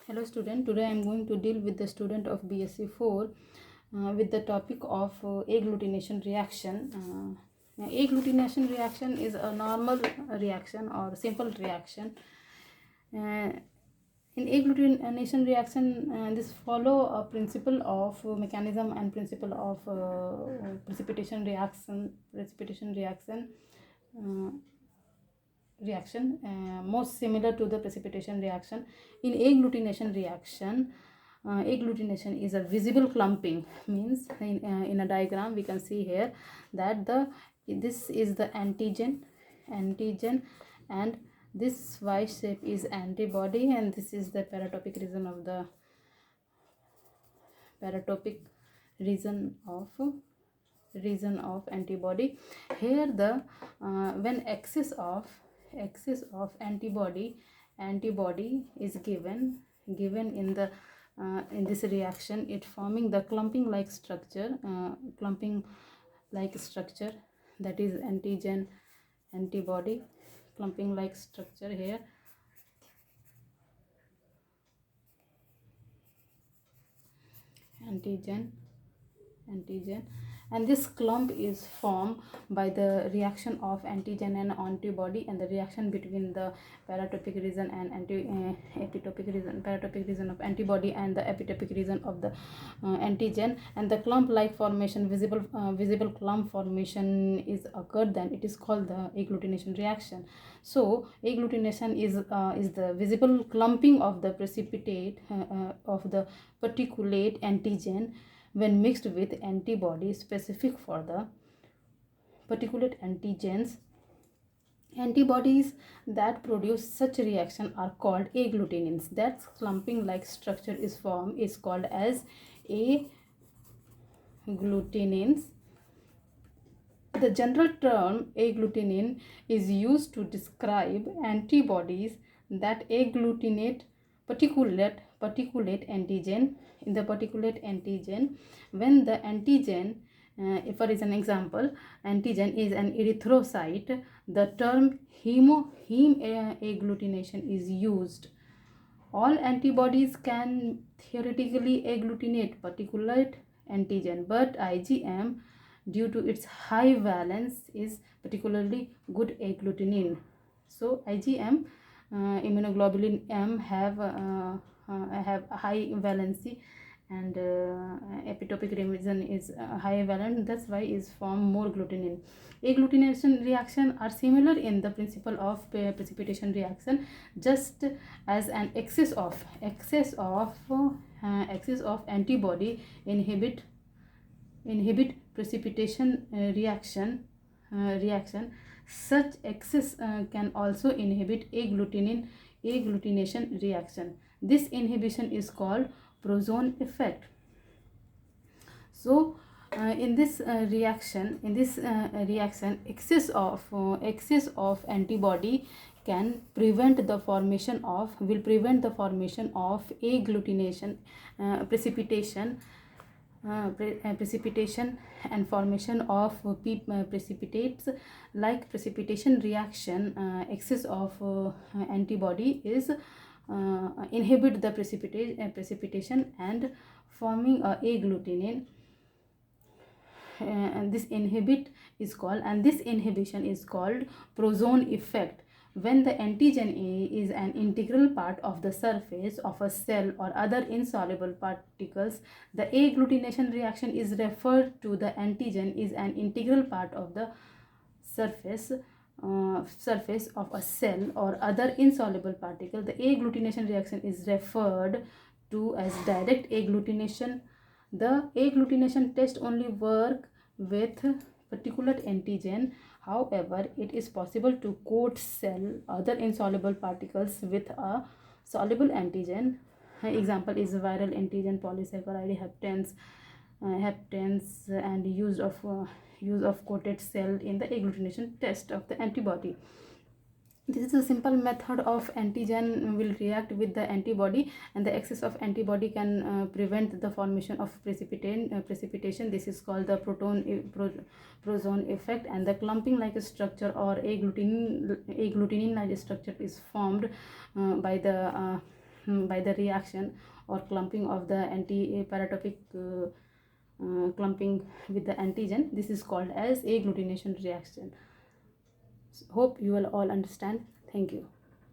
Hello student, today I am going to deal with the student of BSc 4 with the topic of agglutination reaction. Agglutination reaction is a normal reaction or simple reaction. Uh, in agglutination reaction, this follow a principle of mechanism and principle of precipitation uh, reaction most similar to the precipitation reaction. In agglutination reaction, agglutination is a visible clumping, means in a diagram we can see here that this is the antigen, and this Y shape is antibody, and this is the paratopic region of antibody. Here the when excess of antibody is given in this reaction, it forming the clumping like structure, that is antigen antibody clumping like structure. Here antigen and this clump is formed by the reaction of antigen and antibody, and the reaction between the paratopic region and paratopic region of antibody and the epitopic region of the antigen, and the clump like formation, visible clump formation is occurred, then it is called the agglutination reaction. So agglutination is the visible clumping of the precipitate of the particulate antigen when mixed with antibody specific for the particulate antigens. Antibodies that produce such reaction are called agglutinins. That clumping like structure is formed is called as agglutinins. The general term agglutinin is used to describe antibodies that agglutinate particulate antigen. In the particulate antigen, when the antigen, for an example, antigen is an erythrocyte, the term heme agglutination is used. All antibodies can theoretically agglutinate particulate antigen, but IgM, due to its high valence, is particularly good agglutinin. So IgM, immunoglobulin M, have high valency, and epitopic region is high valent. That's why is form more glutenin. Agglutination reaction are similar in the principle of precipitation reaction, just as an excess of antibody inhibit precipitation reaction. Such excess can also inhibit agglutination reaction. This inhibition is called Poisson effect. So in this reaction, excess of antibody can prevent the formation of agglutination, precipitation and formation of precipitates like precipitation reaction. Excess of antibody is inhibit the precipitation and forming agglutinin. And this inhibition is called Poisson effect. When the antigen A is an integral part of the surface of a cell or other insoluble particles, the agglutination reaction is referred to the antigen is an integral part of the surface of a cell or other insoluble particle. The agglutination reaction is referred to as direct agglutination. The agglutination test only work with particulate antigen. However, it is possible to coat cell other insoluble particles with a soluble antigen. Example is viral antigen, polysaccharide, heptans, and use of coated cell in the agglutination test of the antibody. This is a simple method of antigen will react with the antibody, and the excess of antibody can prevent the formation of precipitation. This is called the Poisson effect, and the clumping like a structure or agglutinin like structure is formed by the by the reaction or clumping of the anti-paratopic clumping with the antigen. This is called as agglutination reaction. Hope you will all understand. Thank you.